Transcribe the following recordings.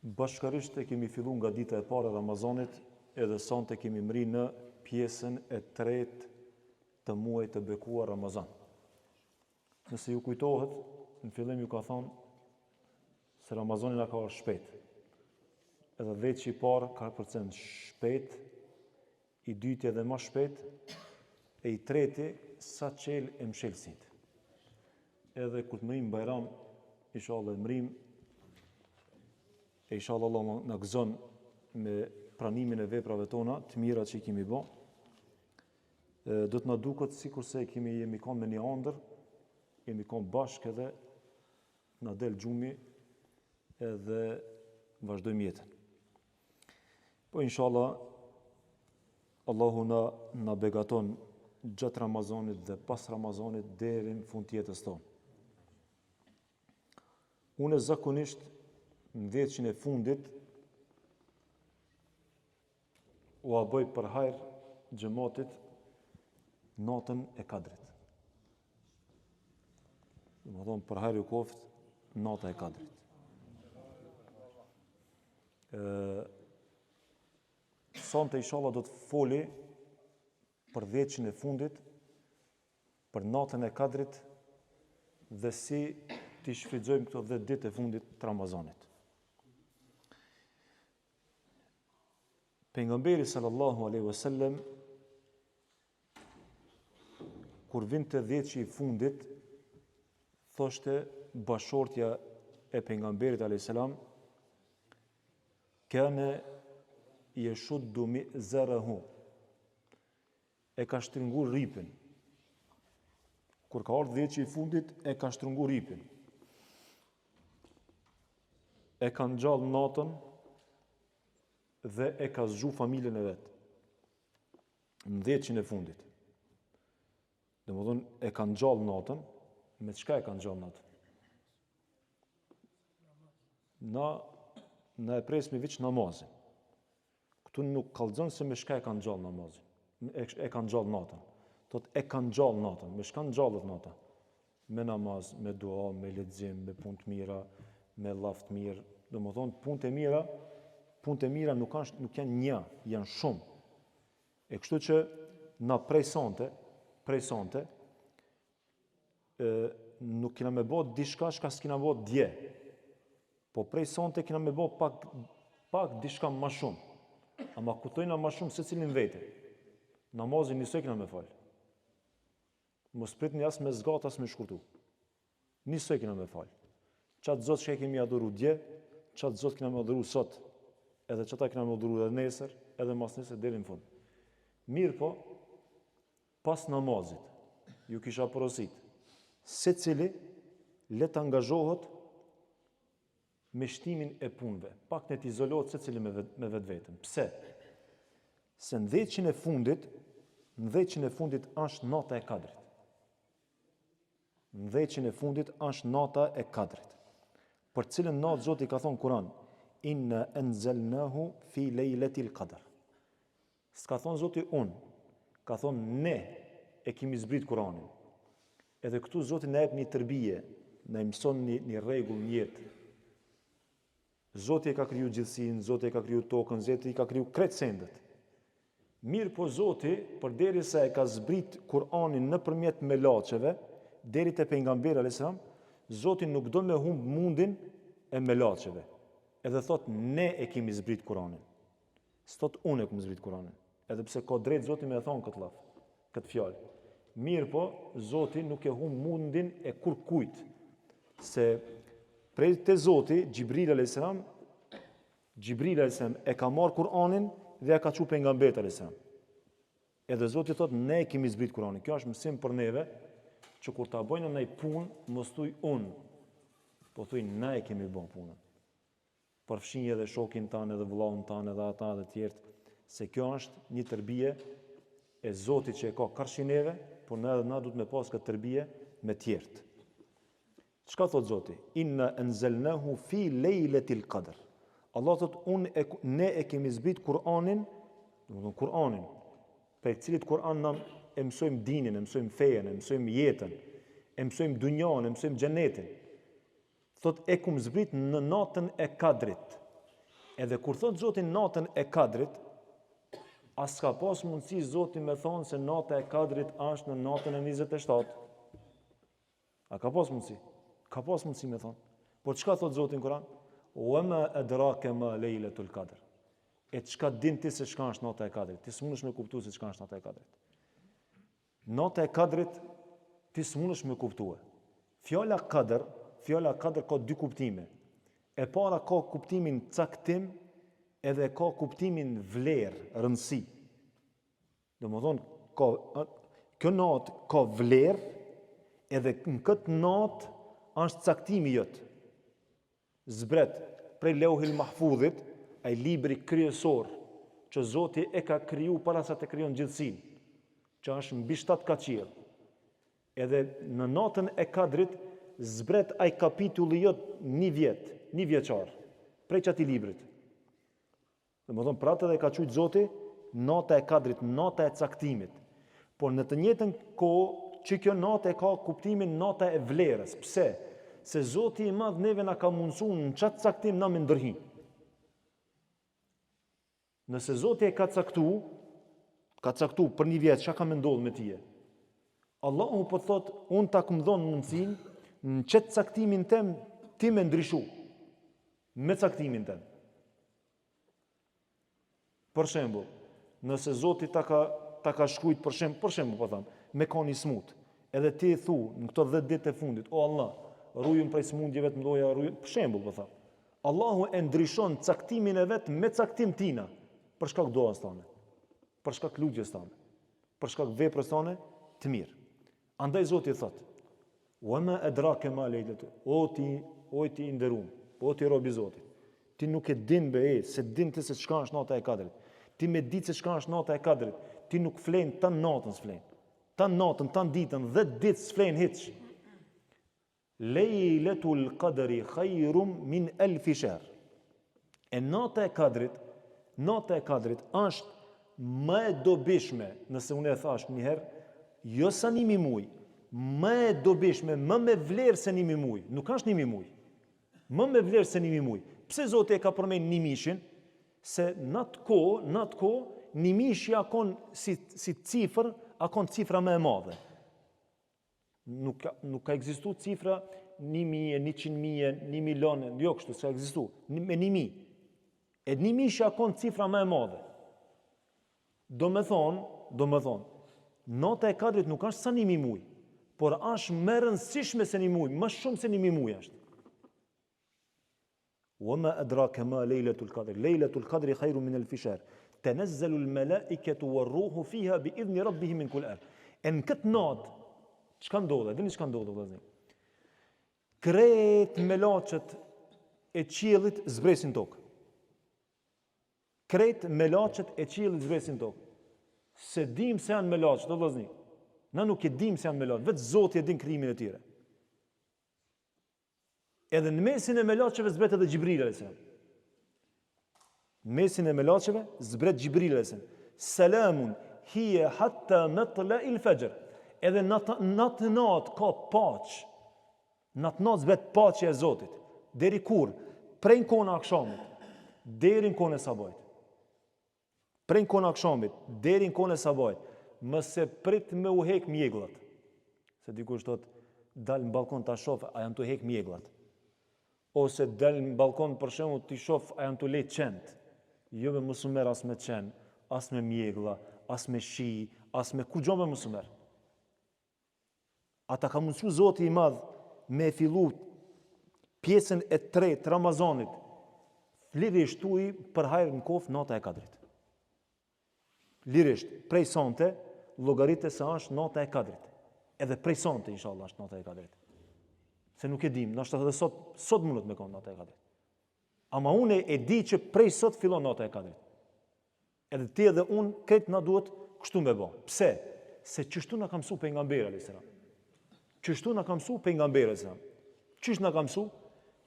Bashkërisht e kemi fillu nga dita e parë e Ramazanit, edhe sonte kemi mri në pjesën e tretë të muajit të bekuar Ramazan. Nëse ju kujtohet, në fillim ju ka thonë se Ramazani na ka ardhur shpejt. Edhe veç i parë ka përcen shpejt, i dyti edhe më shpejt, e i treti sa qel e mshelësit. Edhe kur të mërim Bajram, inshallah mërim, e inshallah Allah na gëzon me pranimin e veprave tona, të mira që i kemi bë. Do të na duket sikurse jemi kanë me një ëndër, jemi kanë bashkë edhe na del gjumi edhe vazhdojmë jetën. Po inshallah Allahu na begaton gjatë Ramazanit dhe pas Ramazanit deri në fund të jetës tonë. Unë zakonisht në 10 e fundit u a bëj për hajr xhamatit natën e Kadrit. Domethënë për hajr u koft nata e Kadrit. Sonte inshallah do të foli për 10 e fundit, për natën e Kadrit dhe si t'i shfrytëzojmë këto 10 ditë e fundit të Ramazanit. Pejgamberi sallallahu alaihi wasallam kur vinte 10 i fundit, thoshte bashortja e pejgamberit alayhis salam, kana yashuddu mi'zarahu, e ka shtrëngur ripin. Kur ka ardhur 10 i fundit, e ka shtrëngur ripin. E ka ngjall natën dhe e ka zgju familjen e vet. Në 10 e fundit. Domethënë e ka ngjall natën, me çka e ka ngjall natën? Na e presmi veç namazin. Këtu nuk kallzon se me çka e ka ngjall namazin. E ka ngjall natën. Thot e ka ngjall natën. Me çka ngjallet nata? Me namaz, me dua, me lexim, me punë të mira, me llaf të mirë. Domethënë punë të mira nuk janë një, janë shumë. E kështu që na presonte, nuk kena me bë diçka që s'kena bë dje. Po presonte kena me bë pak diçka më shumë. Ama kuptojna më shumë secilin vete. Namazin nisoj kena me fal. Mos pritni as me zgat as me shkurtu. Nisoj kena me fal. Çat Zot që kemi adhuru dje, çat Zot kena me adhuru sot, edhe çata kena me adhuru edhe nesër, edhe mas nesër deri në fund. Mirë po, pas namazit, ju kisha porosit, secili le të angazhohet me shtimin e punëve, pak ne të izolohet secili me vetveten. Pse? Se në 10 e fundit është nata e Kadrit. Në 10 e fundit është nata e Kadrit. Për cilën natë Zoti ka thonë Kur'an, inna anzalnahu fi lejletil qadr. S'ka thonë Zoti unë, ka thonë ne e kemi zbrit Kur'anin. Edhe këtu Zoti na jep një tërbije, na mëson një rregull në jetë. Zoti e ka kriju gjithësinë, Zoti e ka kriju tokën, Zoti e ka kriju krejt sendet. Mirë po Zoti, përderisa e ka zbrit Kur'anin nëpërmjet melaçeve, deri te pejgamberi alayhis salam, Zoti nuk do me humb mundin e melaçeve. Edhe thot ne e kemi zbrit Kur'anin. S'thot unë e kemi zbrit Kur'anin. Edhe pse ka drejt Zoti me e thonë këtë laf, këtë fjalë. Mirë po, Zoti nuk e humb mundin e kurkujt. Se prej te Zoti, Xhibril alayhis salam e ka marr Kur'anin dhe e ka çu pejgamberit alayhis salam. Edhe Zoti thot ne e kemi zbrit Kur'anin. Kjo është mësim për neve, që kur ta bojnë në punë, mos thuj unë, po thuj na e kemi bën punën. Përfshinj edhe shokin tanë, edhe vëllain tanë, edhe ata dhe tjerët, se kjo është një tërbije e Zotit që e ka karshineve, por na duhet me pas këtë tërbije me tjerët. Çka thot Zoti? Inna anzalnahu fi lejletil qadr. Allah thot ne e kemi zbrit Kur'anin, domethënë Kur'anin, për cilit Kur'an na e mësojmë dinin, e mësojmë fejen, e mësojmë jetën, e mësojmë dunjan, e mësojmë xhenetin. Thot e kum zbrit në natën e Kadrit. Edhe kur thot Zoti natën e Kadrit, as ka pas mundësi Zoti me thonë se nata e Kadrit është në natën e 27. A ka pas mundësi? Ka pas mundësi me thonë. Por çka thot Zoti në Kur'an? Wa ma adraka ma Laylatul Qadr. E çka din ti se çka është nata e Kadrit? Ti s'mundesh me kuptuar se çka është nata e Kadrit. Nata e Kadrit ti s'mundesh me kuptuar. Fjala Kadr ka dy kuptime. E para ka kuptimin caktim, edhe ka kuptimin vlerë, rëndësi. Domethënë kjo natë ka vlerë, edhe në këtë natë është caktimi jot. Zbret prej Lauhil Mahfudhit, ai libri kryesor që Zoti e ka kriju para sa të krijon gjithësinë, që është mbi 7 qiell. Edhe në natën e Kadrit zbret ai kapitulli jot një vjeçar, prej çati librit. Domethënë pra atë dhe ka thujt Zoti nata e Kadrit, nata e caktimit. Por në të njëjtën kohë që kjo natë e ka kuptimin nata e vlerës. Pse? Se Zoti i Madh neve na ka mundsuar në çat caktim na me ndërhi. Nëse Zoti e ka caktu për një vjet çka ka më ndodhur me tije. Allahu po thot, unë ta kam dhënë mundësinë në çet caktimin tim ti më ndryshu. Me caktimin tim. Për shembull, nëse Zoti ta ka shkruajt për shembull po them, me koni smut. Edhe ti i thu në këto 10 ditë e fundit, o Allah, rujëm prej smundjeve të mëdha, për shembull po them. Allahu e ndryshon caktimin e vet me caktim tina, për shkak duas tone, për shkak lutjes tone, për shkak veprës tone të mirë. Andaj Zoti thot: "Wa ma adraka ma Laylatul", o ti i nderuar, o ti rob i Zotit. Ti nuk e din se din ti se çka është nata e Kadrit. Ti me ditë se çka është nata e Kadrit. Ti nuk flen tan natën s'flen. Tan natën, tan ditën, 10 ditë s'flen hiç. Laylatul Qadri khairum min 1000 shahr. E nata e Kadrit është më e dobishme, nëse unë e thash një herë, jo sa 1000 muaj, më e dobishme, më me vlerë se 1000 muaj. Nuk është 1000 muaj. Më me vlerë se 1000 muaj. Pse Zoti e ka përmend 1000-shin? Se në atë kohë 1000-shi akon si cifër, akon cifra më e madhe. Nuk ka ekzistuar cifra 1000, 100.000, 1 milion, jo kështu, s'ka ekzistuar. Me 1000. E 1000-shi akon cifra më e madhe. Do me thonë, nata e Kadrit nuk është sa 1000 muaj, por është më e rëndësishme se 1000 muaj, më shumë se 1000 muaj është. وما أدراك ما ليلة القدر ليلة القدر خير من 1000 شهر تنزل الملائكة والروح فيها بإذن ربهم من كل أمر. Në këtë natë çka ndodhe? Dini çka ndodhe vëllezër? Krejt melaçet e qiellit zbresin tokë. Krejt melaçet e qiellit zbresin tokë. Se dim se janë melaçet, vëllezër. Na nuk e dim se janë melaçet, vetë Zoti e din krijimin e tyre. Edhe në mesin e melaçeve zbret edhe Xhibril alayhis salam. Në mesin e melaçeve zbret Xhibril alayhis salam. Selamun hiya hatta matla'il fajr. Edhe natë ka paqë. Natë zbret paqja e Zotit. Deri kur? Prej kohën e akşamit deri në kohën e sabajit. Prej kohën e akşamit deri në kohën e sabajit. Mëse prit me u hek mjegullat. Se dikush thot dal në balkon ta shoh, a janë tu hek mjegullat? Ose dal në balkon për shembull ti shoh, a janë tu lejt qend? Jo me muslimer as me qend, as me mjegulla, as me shi, as me kujdo me muslimer. Ata ka mundsu Zoti i Madh me fillu pjesën e 3 të Ramazanit. Lirisht tuaj për hajër në kof nata e Kadrit. Lirisht, prej sonte, llogaritë se është nata e Kadrit. Edhe prej sonte, inshallah, është nata e Kadrit. Se nuk e dim, ndoshta edhe sot mundet me kon nata e Kadrit. Ama unë e di që prej sot fillon nata e Kadrit. Edhe ti edhe unë këtë na duhet kështu me bë. Pse? Se çështu na ka mësuar pejgamberi alayhis salam. Çështu na ka mësuar pejgamberi alayhis salam. Çish na ka mësuar?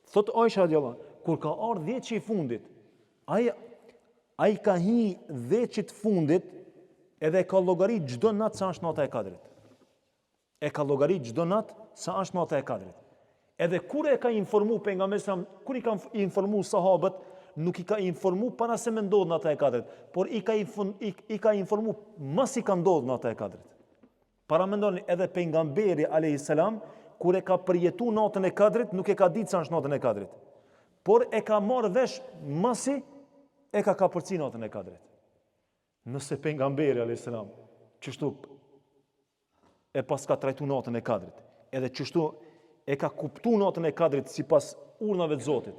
Thot Aisha radhiyallahu anha, kur ka ardhur 10 i fundit, ai ka hi 10 fundit edhe ka llogarit çdo natë sa është nata e Kadrit. E ka llogarit çdo natë sa është nata e Kadrit. Edhe kur e ka informu pejgamberi, kur i ka informu sahabët, nuk i ka informu para se me ndodhë në ata e kadrit, por i ka informu mas i ka ndodhë në ata e kadrit. Para me ndoni edhe pejgamberi a.s. kur e ka përjetu natën e kadrit, nuk e ka ditë sa është natën e kadrit, por e ka marrë vesh masi e ka kapërci natën e kadrit. Nëse pejgamberi a.s. qështu e pas ka trajtu natën e kadrit, edhe qështu e ka kuptu natën e kadrit si pas urnave të Zotit,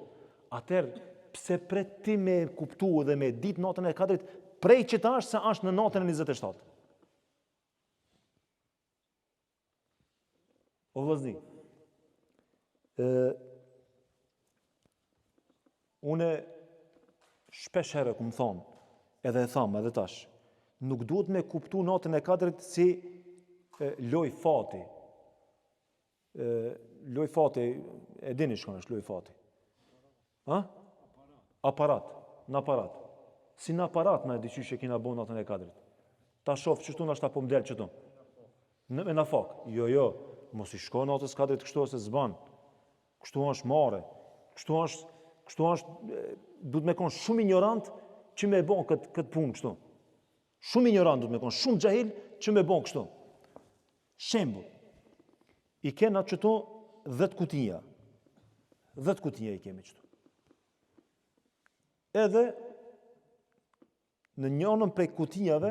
atëherë pse pret ti me kuptu dhe me ditë natën e kadrit prej që ta është se është në natën e 27. O vëllazni, une shpesh herë ku më thonë, edhe e thamë edhe tash, nuk duhet me kuptu natën e kadrit si loj fati. Loj fati, e dini shkon është loj fati. Aparat, në aparat. Si në aparat në e diqysh e kina bo natën e kadrit. Ta shofë qështu në është ta po mdel qëtu. Me në fak, jo, mos i shko natës kadrit kështu ose zban. Kështu është mare. Kështu është, du të me konë shumë ignorant që me bon këtë punë kështu. Shumë ignorant du të me konë, shumë gjahil që me bon kështu. Shembull, i kena qëtu 10 kutia. 10 kutia i kemi qëtu. Edhe në njënën prej kutijave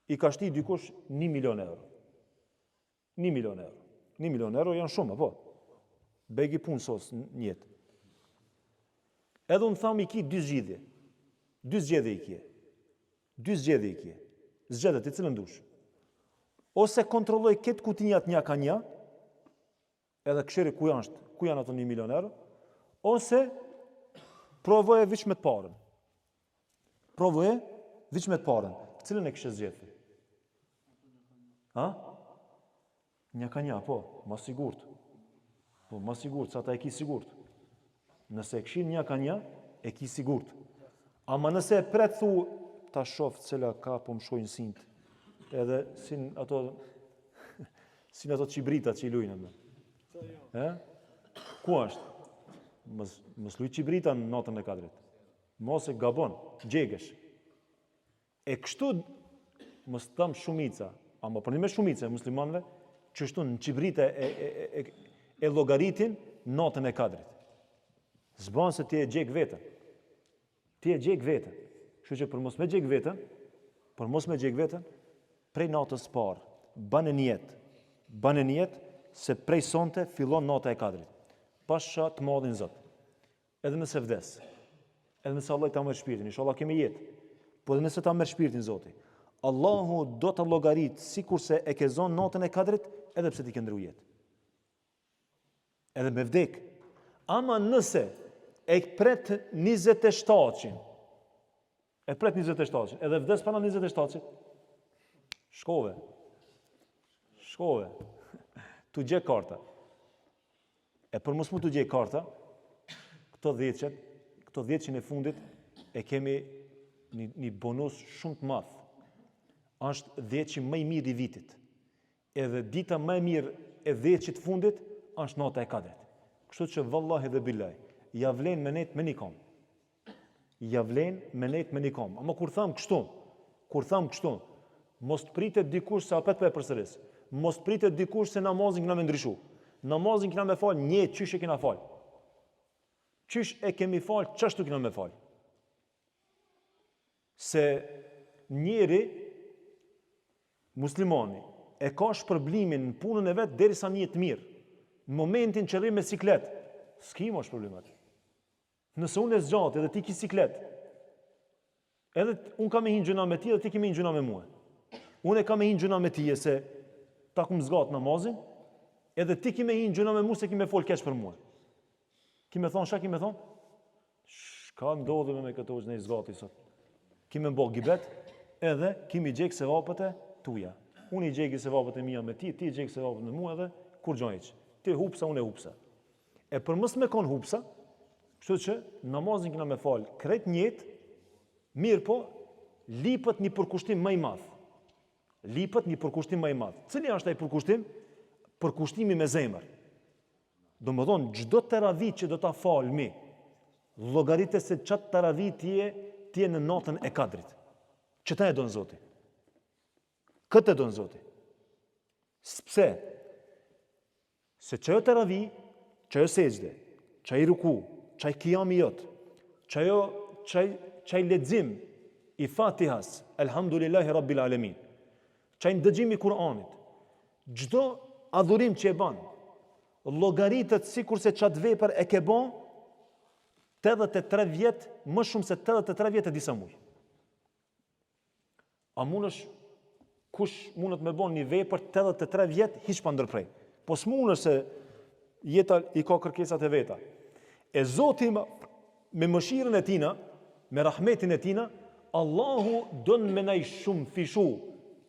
i ka shti dikush 1 milion euro. 1 milion euro. 1 milion euro janë shumë, apo? Begi punë sos njëtë. Edhe unë thamë i ki 2 zgjidhje. 2 zgjedhje i kje. 2 zgjedhje i kje. Zgjedhjet i cilën dush. Ose kontrolloj këtë kutinjat një ka një, edhe këshiri ku janë ato 1 milion euro, ose provoje viç me të parën. Provoje viç me të parën. Cilën e kështë zgjedhje? Një ka një, po, ma sigurt. Po, ma sigurt, sa ta e ki sigurt. Nëse e këshin një ka një, e ki sigurt. Ama nëse e pret thu, ta shofë cila ka po më shojnë sint. Edhe sin ato qibrita që i lujnë. Ku është? Mës luj qibrita në natën e kadrit. Mos e gabon, gjegesh. E kështu, mës të thamë shumica, ama për një me shumica e muslimanve, qështu në qibrita e logaritin natën e kadrit. Zbanë se ti e gjek vetën. Ti e gjek vetën. Kështu që për mos me gjek vetën, prej natës parë, banë njetë se prej sonte fillon nata e kadrit. Pasha të madhin Zot. Edhe nëse vdes, edhe nëse Allah ta merr shpirtin, inshallah kemi jetë. Po edhe nëse ta merr shpirtin Zoti, Allahu do ta llogarit sikurse e ke zonë natën e kadrit, edhe pse ti ke ndru jetë. Edhe me vdek. Ama nëse e pret 27-shin, edhe vdes para 27-shit, shkove, tu gjek karta. E për mos mu të gjej karta, këto 10 e fundit, e kemi një bonus shumë të madh. Është 10 më i mirë i vitit. Edhe dita më e mirë e 10 të fundit, është nata e kadrit. Kështu që vallahi dhe billahi, ja vlen me net me një kom. Ama kur tham kështu, mos të pritet dikush se apet për e përsëris. Mos të pritet dikush se namazin këna me ndryshu. Namazin këna me falë, një qysh e kena falë. Qysh e kemi falë, qashtu kena me falë. Se njeri, muslimani, e ka shpërblimin në punën e vetë derisa një të mirë. Në momentin që rrim me siklet, s'ki ma shpërblimet. Nëse unë e zgjatë edhe ti ki siklet, edhe unë ka me hinë gjuna me ti edhe ti ki me hinë gjuna me mua. Unë e ka me hinë gjuna me ti e se ta ku më zgatë namazin, edhe ti ki me hinë gjuna me mu se ki me folë keq për mua. Ki me thonë, ki me thonë? Shka ndodhë me këto që ne i zgati sot. Ki me mbo gibet, edhe ki mi gjekë se vapët e tuja. Unë i gjekë se vapët e mija me ti i gjekë se vapët me mua edhe kur gjojq. Ti hupsa, unë e hupsa. E për mës me konë hupsa, kështu që namazin kina me falë krejt njët, mirë po, lipët një përkushtim më i madh. Cili është ai përkushtim? Përkushtimi me zemër. Do më thonë, gjdo teravit që do ta falë mi, llogaritë se çat taravi ti në natën e Kadrit. Çta e don Zoti? Këtë e don Zoti. Pse? Se çajo taravi, çajo sejdë, çaj ruku, çaj kiyami jot, çaj lexim i Fatihas, Elhamdulillahi Rabbil Alamin, çaj ndëgjim i Kur'anit, çdo adhurim që e ban, llogaritet sikur se çat vepër e ke bën 83 vjet, më shumë se 83 vjet e disa muaj. A kush mundet me bon një vepër 83 vjet hiç pa ndërprej. Po s'mundesh se jeta i ka kërkesat e veta. E Zoti me mëshirën e tina, me rahmetin e tina, Allahu don me nai shumë fishu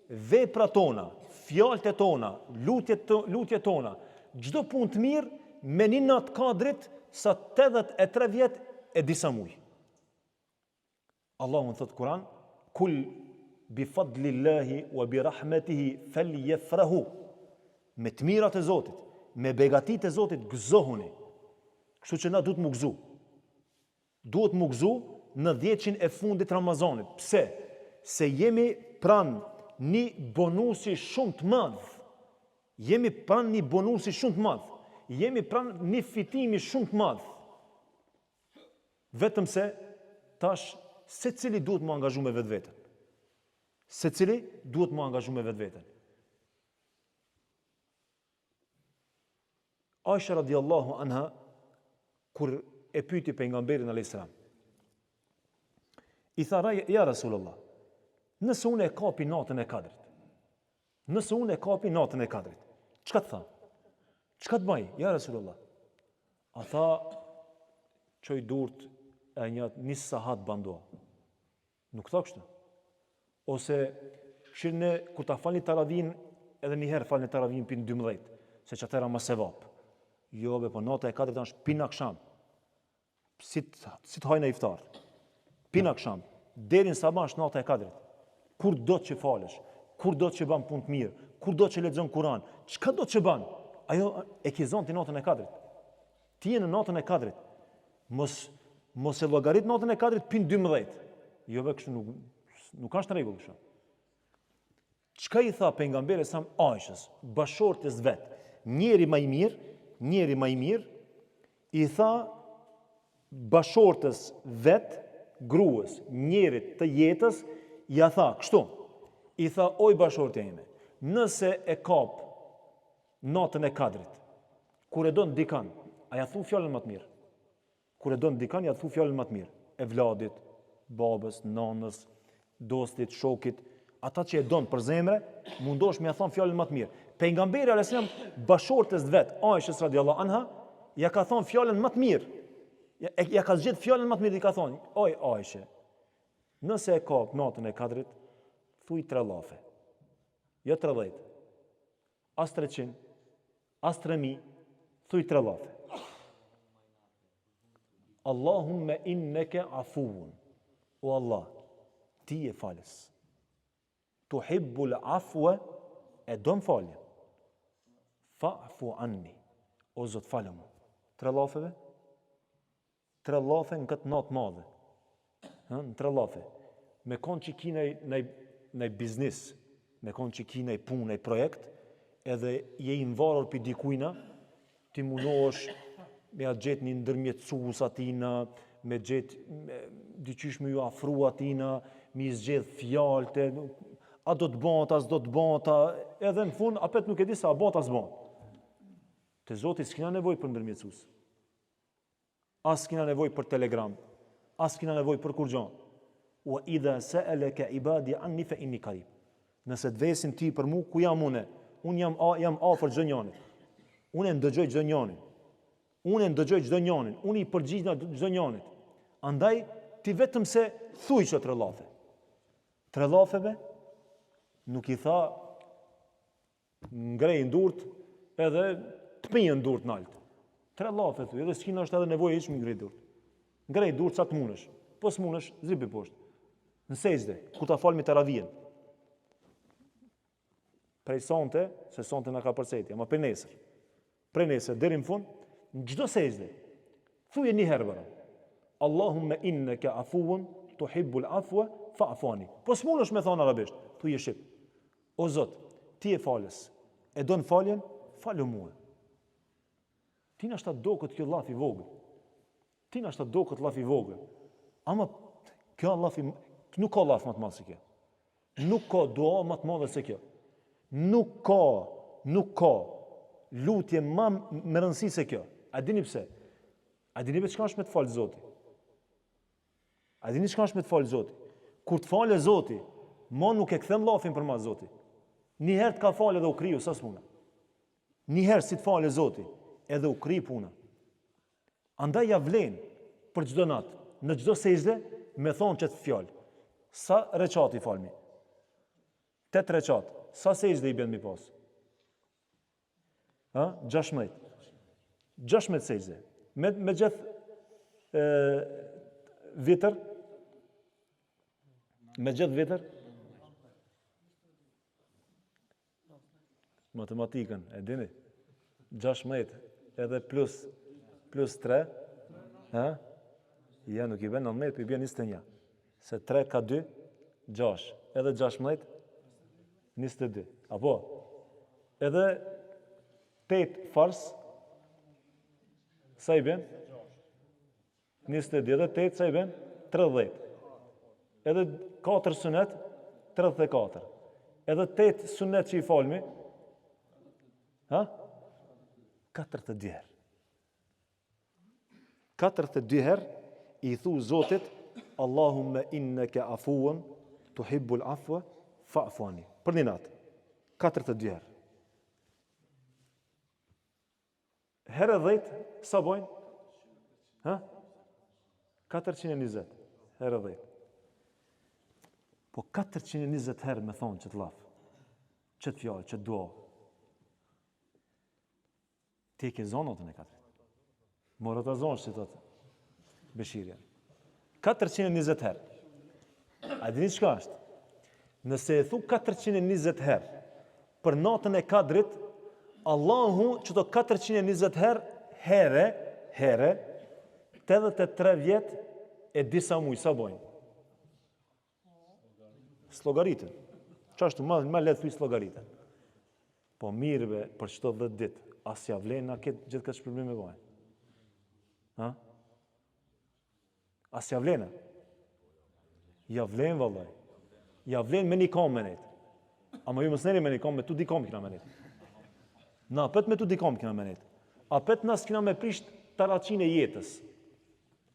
veprat tona, fjalët e tona, lutjet tona, çdo punë të mirë me një natë Kadrit sa 83 vjet e disa muaj. Allahu në thotë Kur'an, kul bi fadlillahi wa bi rahmetihi falyafrahu. Me të mirat e Zotit, me begatit e Zotit gëzohuni. Kështu që na duhet mu gëzu. Duhet mu gëzu në 10 e fundit Ramazanit. Pse? Se jemi pranë një bonusi shumë të madh. Jemi pranë një bonusi shumë të madh. Jemi pranë një fitimi shumë të madh. Vetëm se tash secili duhet mu angazhu me vetveten. Secili duhet mu angazhu me vetveten. Aisha radiallahu anha, kur e pyti pejgamberin alayhis salam, i tha, ja Rasulullah, nëse unë e kapi natën e Kadrit, çka të tha? Çka të baj, ja Rasulullah? A tha, çoj durt e një sahat bandua. Nuk tha kështu. Ose shirë kur ta falni taravin, edhe njëherë falni taravin për 12, se që atëra më sevap. Jo, po nata e Kadrit është pin akşam. Si të hajnë iftar. Pin akşam. Deri në sabah është nata e Kadrit. Kur do të që falesh, kur do të që ban punë të mirë, kur do të që lexon Kur'an, çka do të që ban? Ajo e ke zonë ti natën e Kadrit. Ti je në natën e Kadrit. Mos e llogarit natën e Kadrit pin 12. Jo, kështu nuk ka rregull kështu. Çka i tha pejgamberi sa Aishës, bashortës vet, njeri më i mirë, i tha bashortës vet, gruas, njerit të jetës, ja tha kështu. I tha, oj bashortja ime, nëse e kap natën e Kadrit, kur e don dikan, a ja thu fjalën më të mirë. Kur e don dikan, ja thu fjalën më të mirë. E vladit, babës, nanës, dostit, shokit, ata që e don për zemre, mundosh me ja thon fjalën më të mirë. Pejgamberi alayhis salam bashortës vet, Aishës radhiyallahu anha, ja ka thon fjalën më të mirë. Ja ka zgjedh fjalën më të mirë, i ka thonë, oj Aishë, nëse e kap natën e Kadrit, thuj 3 llafe. Jo 30, as 300, as 3000, thuj 3 llafe. Allahumma innaka afuun. O Allah, ti je falës. Tuhibbul afwa, e don falje. Fa'fu anni. O Zot, falë mu. 3 llafeve? 3 llafe në këtë natë madhe. Në 3 llafe. Me konë që ki në biznis, me konë që ki në punë, në projekt, edhe je i mvarur për dikujna, ti mundohesh me atë gjetë një ndërmjetësus atina, me gjetë dyqysh me ju afru atina, me i zgjedh fjalët, a do të banta, as do të banta, edhe në fund, apet nuk e di sa a banta, as banta. Te Zoti s'kina nevoj për ndërmjetësus. As s'kina nevoj për telegram, as s'kina nevoj për kur gjon. Wa idha sa'alaka ibadi anni fa inni qarib. Nëse të vesin ti për mu, ku jam une? Unë jam afër çdo njanit. Unë ndëgjoj çdo njanin. Unë i përgjigj çdo njanit. Andaj ti vetëm se thuj që 3 llafe. 3 llafeve nuk i tha ngrej ndurt edhe të pijën durt nalt. 3 llafe thuj, edhe s'kina është edhe nevojë hiç me ngrej durt. Ngrej durt sa të munesh. Po s'munesh, zipi poshtë. Në sejdë, ku ta falmi taravien. Prej sonte, se sonte na ka përceti, ama për nesër. Prej nesër deri në fund, në çdo sejdë. Thuje një herë bara. Allahumme inneke afuun tuhibbul afwa fa'fu anni. Po s'munësh me thonë arabisht, thu je shqip. O Zot, ti je falës. E don faljen? Falu mua. Ti na shta do këtë kjo llaf i vogël. Ti na shta do këtë llaf i vogël. Ama kjo llaf nuk ka llaf më të madh se kjo. Nuk ka dua më të madhe se kjo. Nuk ka lutje më me rëndësi se kjo. A dini pse? A dini çka është me të falë Zoti? A dini çka është me të falë Zoti? Kur të falë Zoti, mo nuk e kthem llafin për mas Zoti. Një herë të ka falë edhe u kriju, sa s'muna. Një herë si të falë Zoti, edhe u kri puna. Andaj ja vlen për çdo natë, në çdo sejdë, me thonë që të fjalë. Sa reqati falmi? 8 reqat. Sa sejdë i bën mi pas? 16. 16 sejdë. Me gjithë vitër? Me gjithë vitër? Matematikën, e dini? 16 edhe plus 3, ja nuk i bën 19, për i bën 21. Se 3 ka 2, 6, edhe 16, 22. Apo? Edhe 8 fars, sa i bën? 22, edhe 8 sa i bën? 30. Edhe 4 sunet, 34. Edhe 8 sunet që i falmi, 42 herë. 42 herë i thu Zotit, Allahumme inneke afuun, tuhibbul afwa, fa'fu anni. Për një natë. 42 herë. Herë 10, sa bojnë? 420. Herë 10. Po 420 herë me thonë që të lafë, që të fjallë, që të dua. Ti ke zonotën e 4. Morë të zonë, si thotë Beshirja. 420 herë. A dini çka është? Nëse e thu 420 herë për natën e Kadrit, Allahu që to 420 herë, 83 vjet e disa muj, sa bojnë? Slogaritën. Çashtu më le të thuj slogaritën. Po mirëve për çdo 10 ditë, as ja vlen na gjithë këtë shpërblim e bojnë. As ja vlen. Ja vlen vallaj. Ja vlen me një kom me net. Ama ju mos neni me një kom, me tu dikom kina me net. Na pet me tu dikom kina me net. A pet nas kina me prisht taraqin e jetës.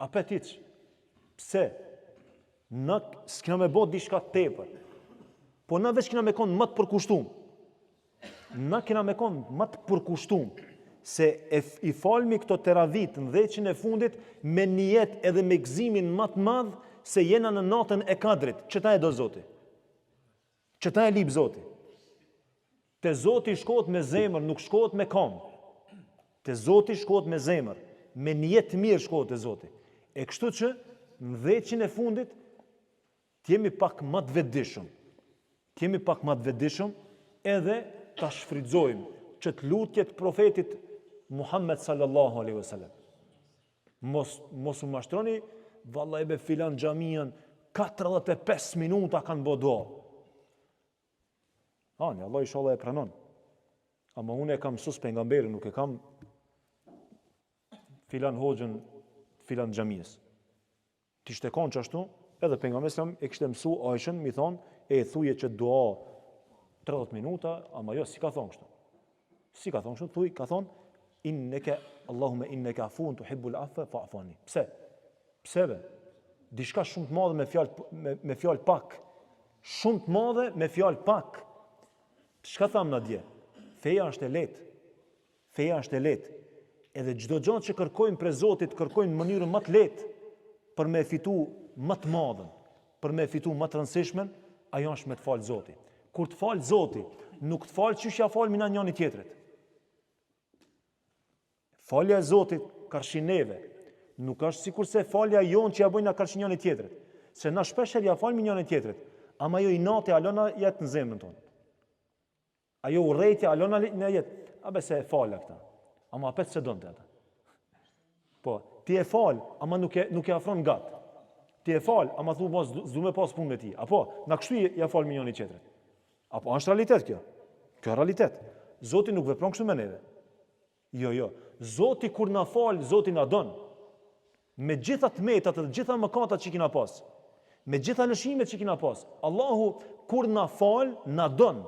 A pet hiç. Pse? Na s'kina me bot diçka tepër. Po na veç kina me kon më të përkushtuar. Na kina me kon më të përkushtuar se i falmi këto teravit në 10 e fundit me nijet edhe me gëzimin më të madh se jena në natën e Kadrit. Çeta e do Zoti. Çeta e lip Zoti. Te Zoti shkohet me zemër, nuk shkohet me kom. Te Zoti shkohet me zemër, me nijet të mirë shkohet te Zoti. E kështu që në 10 e fundit t'jemi pak më të vetëdijshëm. T'jemi pak më të vetëdijshëm edhe ta shfrytëzojmë që të lutjet profetit Muhammed sallallahu alaihi wasallam. Mos u mashtroni, vallahi be filan xhamian 45 minuta kanë bë dua. Ani, Allah inshallah e pranon. Ama unë e kam mësues pejgamberin, nuk e kam filan hoxhën filan xhamies. Ti shtekon çashtu, edhe pejgamberi e kishte mësu Aishën, mi thon, e thuje që dua 30 minuta, ama jo si ka thon kështu. Si ka thon kështu, thuj, ka thon inneke Allahumme inneke afuun tuhibbul afwa fa'fu anni. Pse? Pse be? Diçka shumë të madhe me fjalë pak. Shumë të madhe me fjalë pak. Çka tham na dje? Feja është e lehtë. Feja është e lehtë. Edhe çdo gjë që kërkojmë për Zotit, kërkojmë në mënyrë më të lehtë për me fitu më të madhen, për me fitu më të rëndësishmen, ajo është me të falë Zoti. Kur të falë Zoti, nuk të falë çysh ja falë mina njëri tjetrit. Falja e Zotit karshin neve, nuk është sikurse falja jonë që ja bojnë na karshin njëri tjetrit. Se na shpeshherë ja falmi njëri tjetrit, ama ajo inati alona jetë në zemrën tonë. Ajo urrejtja alona në jetë, a bese e falja këta. Ama apet se donte ata. Po, ti e fal, ama nuk e afron gat. Ti e fal, ama thu mos s'du me pas punë me ti. Apo, na kështu ja fal me njëri tjetrin. Apo është realitet kjo? Kjo është realitet. Zoti nuk vepron kështu me neve. Jo. Zoti kur na fal, Zoti na don. Me gjitha tmetat dhe gjitha mëkatat që kina pas. Me gjitha lëshimet që kina pas. Allahu kur na fal, na don.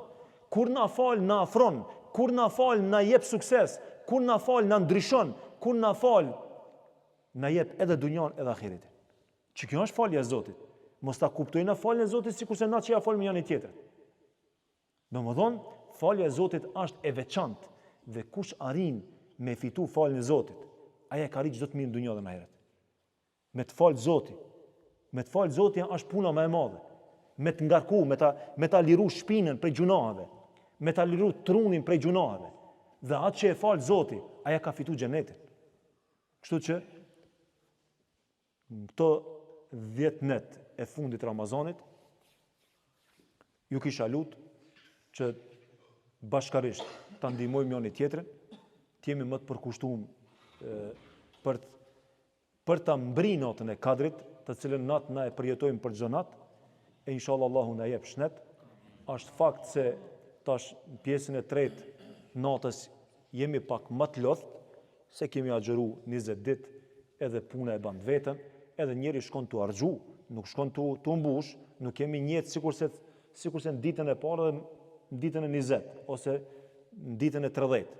Kur na fal, na afron. Kur na fal, na jep sukses. Kur na fal, na ndryshon. Kur na fal, na jep edhe dunjan edhe ahiretin. Që kjo është falja e Zotit. Mos ta kuptojnë faljen e Zotit sikurse na që ja fal me njëri tjetër. Domethënë, falja e Zotit është e veçantë dhe kush arrin me fitu faljen e Zotit, ai e ka rrit çdo të mirë në dunjë dhe në ahiret. Me të fal Zotit. Me të fal Zotit është puna më e madhe. Me të ngarku, me ta liru shpinën prej gjunaheve, me ta liru trunin prej gjunaheve. Dhe atë që e fal Zoti, ai ka fitu xhenetin. Kështu që në këto 10 net e fundit Ramazanit, ju kisha lut që bashkarisht ta ndihmojmë njëri tjetrin, të jemi më të përkushtuar për ta mbri natën e Kadrit, të cilën natë na e përjetojmë për çdo natë, e inshallah Allahu na jep shnet. Është fakt se tash në pjesën e tretë natës jemi pak më të lodhët, se kemi agjëru 20 ditë, edhe puna e ban vetën, edhe njeri shkon të argju, nuk shkon të mbush, nuk kemi njetë sikurse në ditën e parë dhe në ditën e 20, ose në ditën e 30.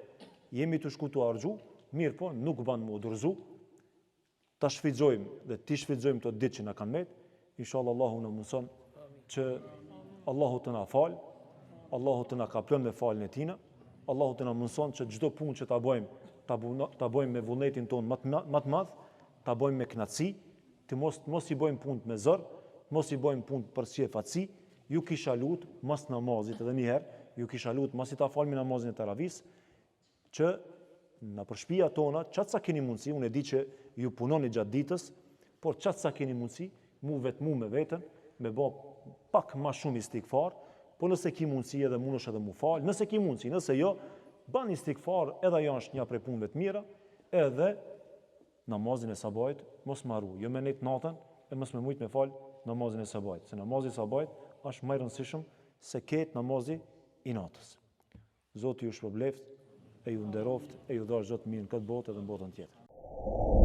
Jemi të shku të argju, mirë po, nuk ban më udhërzu, ta shfrytëzojmë dhe ti shfrytëzojmë të ditë që na kanë met, inshallah Allahu na mundson që Allahu të na fal, Allahu të na kaplon me falën e tina, Allahu të na mundson që çdo punë që ta bëjmë me vullnetin ton më të madh, ta bëjmë me kënaqësi, të mos i bëjmë punë me zor, mos i bëjmë punë për shqetësi. Ju kisha lut mas namazit edhe një herë, ju kisha lut mas i ta falmi namazin e taravis, që në përshpia tona, qatë sa keni mundësi, unë e di që ju punoni gjatë ditës, por qatë sa keni mundësi, mu vetmu me vetën, me bo pak ma shumë istikfar, por nëse ki mundësi edhe munësh edhe mu falë, nëse ki mundësi, nëse jo, ban istikfar edhe ajo është një prej punëve të mira, edhe namazin e sabajt, mos maru, jo me nejtë natën, e mos me mujtë me falë namazin e sabajt, se namazin e sabajt është më i rëndësishëm se ketë namazi i natës. Zoti ju shpërbleft, e ju nderoft, e ju dhash çdo të mirë në këtë botë edhe në botën tjetër.